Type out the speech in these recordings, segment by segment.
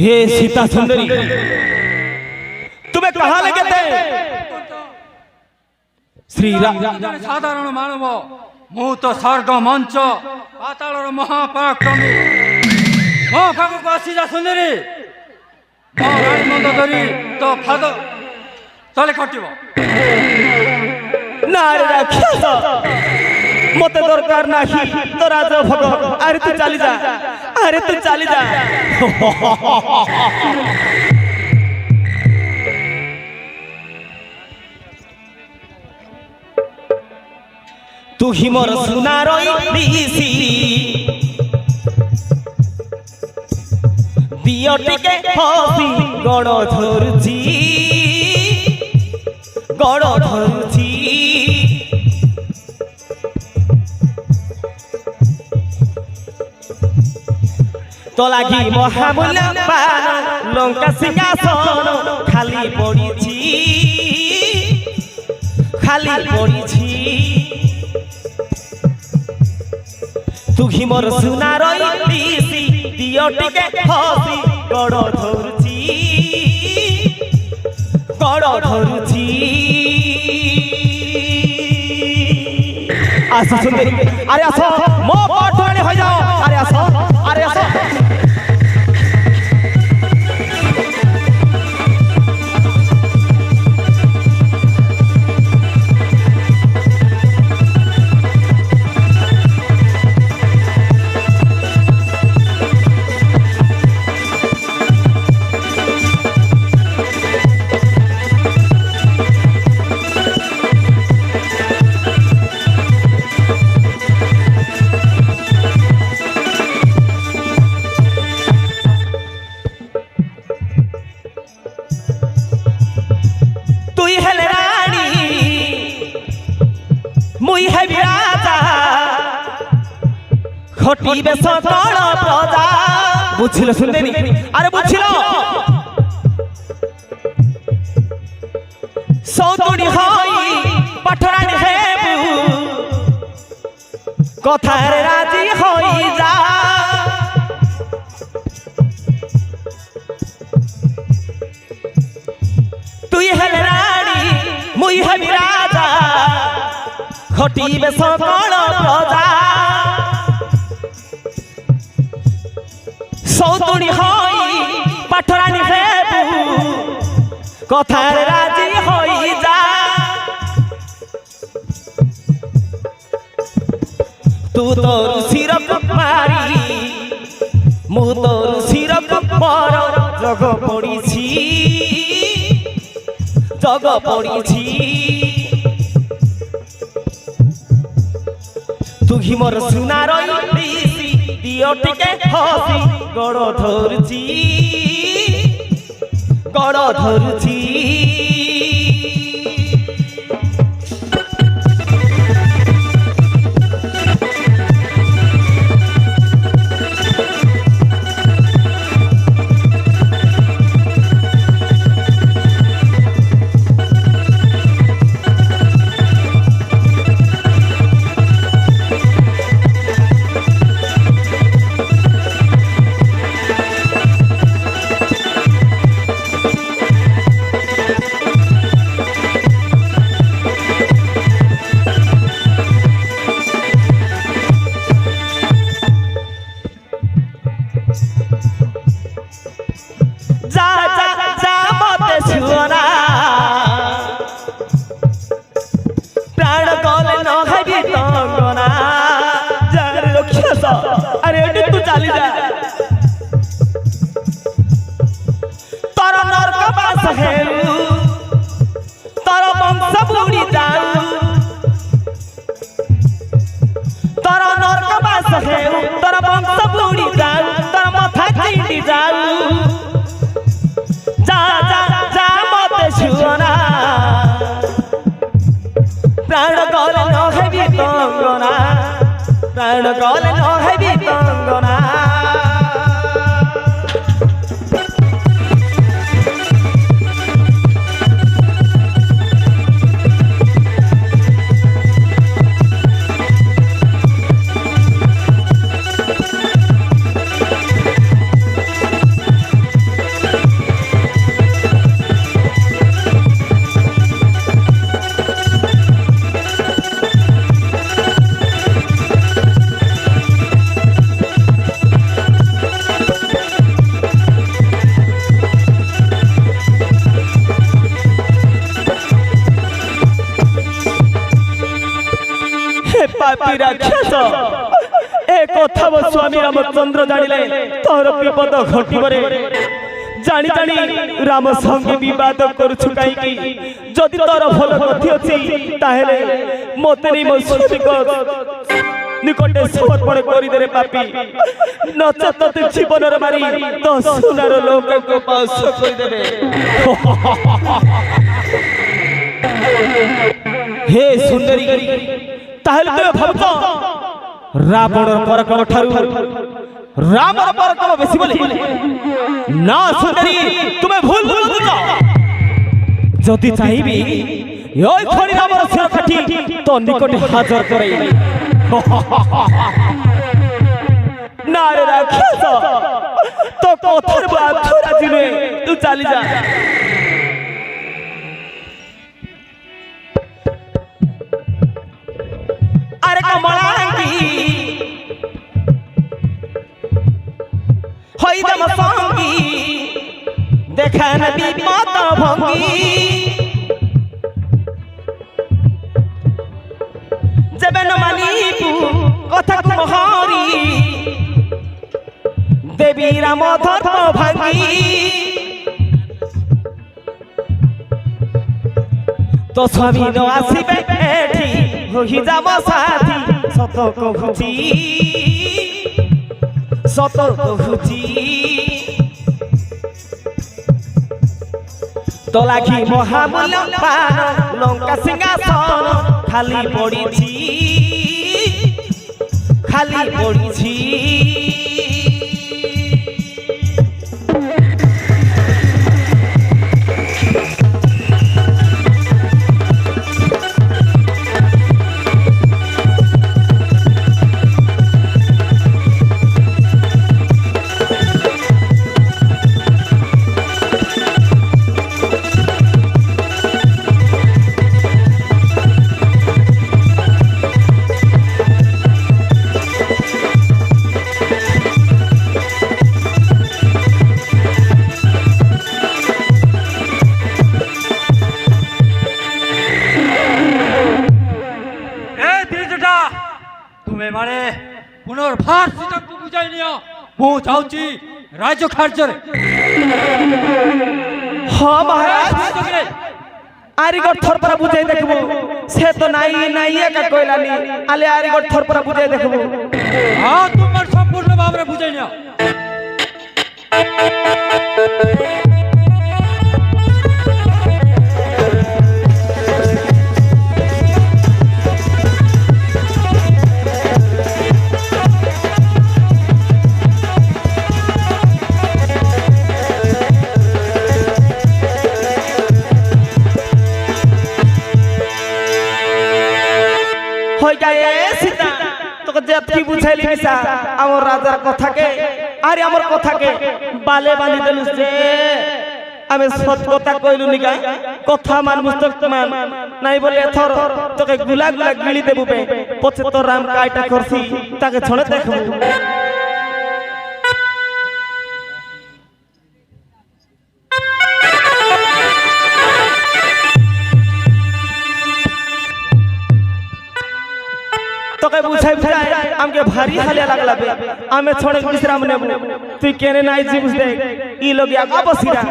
ये सीता सुंदरी तुम्हें कहाँ लेके थे? श्री राम साधारण मानव मु तो स्वर्ग मंच पाताल महापराक्रमी मो पाखक आसीजा सुंदरी मो रानी मंद धरी तो फाद तले कटिब नारे राक्षस मते दरकार नाही तो राजा भग अरे तू चली जा अरे तू चली जा तू ही मोर सुनार ऋषि दियो टिके हसी गड़ धरुची तो लगी महामूल्य लंका सिंहासन खाली पड़ी तू ही मोर सुनार ऋषि दियो टिके हसी गड़ धरुची आसो सुंदरी अरे आसो मो पटवाणी हो जाओ अरे आसो खटी बेस कण प्रजा बुझिल सुंदरी अरे बुझिल सौतुड़ी हई पठरानी हेबू कथार राजी हई जा तुई हेले रानी मुई हेबी राजा खटी बेस कण प्रजा सौतुड़ी हई पठरानी हेबू कथार राजी हई जा तू तोर सिर कुमारी मु तोर सिर कुमार जग पड़ी तू ही मोर सुनार ऋषि दियो टिके हसी गड़ धरुची अरे तू चली जा तारा नरक बास है तारा वंश बुड़ी जाऊ तारा नरक बास है तारा वंश बुड़ी जाऊ तारा माथा चिंडी जाऊ जा जा जा मत छुना प्राण गल न हेबी तंगना प्राण गल न हेबी तंगना पापी राक्षस ए कथा मो स्वामी रामचंद्र जानिले तोर विपद घटिबरे जानी जानी राम संगे विवाद करूछु काईकी जदि तोर भल गति अछि ताहेले मते नै मो स्वामी को निकटे समर्पण करी दे रे पापी नचत तु जीवन रे मारी तो सुनार लोक को पास करी देबे हे सुंदरी ताहेले तो भाबतो रावण परकम ठारू रामर परकम बेसी बोले ना सुंदरी तुम्हें भूल बुझुछ जदि चाहिबी ओय खड़ी रामर सिर काटी तो निकटे हाजर करई नारे राक्षस तो कथर बात राजी नुहे तू चली जा अरे कमलांगी होई दम संगी देखा नबी माता भंगी जब न मानी कथा कुमहारी देवी राम धर्म भांगी तो स्वामी न आसीबे एठी होई जाम साथी सत कहुची तो लाखी महामूल्य पान लंका सिंहासन खाली पड़ी तुम्हें मारे पुनर्भार सीता को बुझाई लिया मु जाऊची राज्य खर्चर हां महाराज आरिगढ़ थोर पर बुझाई देखबो से तो नाई का कोइलानी आले आरिगढ़ थोर पर बुझाई देखबो हां तुम संपूर्ण भाव रे बुझाई लिया सीता तो जतकी बुझाइली मिसा हमर राजार कथा के आरे हमर कथा के बाले बांधी देलु से आमे सत कथा कइलु निका कथा मान मुस्तक मान नाही बोले थर तो के गुला गुला गिली देबु पे पछे तो राम काइटा करसी ताके छणे देखबु बुझाई बुझाई हमके भारी हालिया लागला बे आमे छोड़े विश्राम नेबु तू केने नाई जी बुझ दे ई लोग आगा बसिरा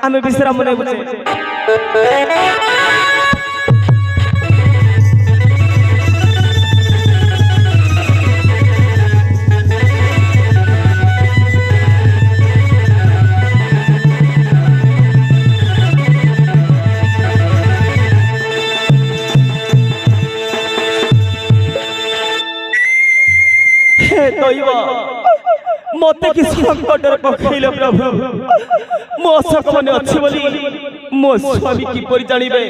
आमे विश्राम नेबु दैव मते कि संकट पखैले प्रभु मो सपने अछि बोली मो स्वामी की परि जानिबे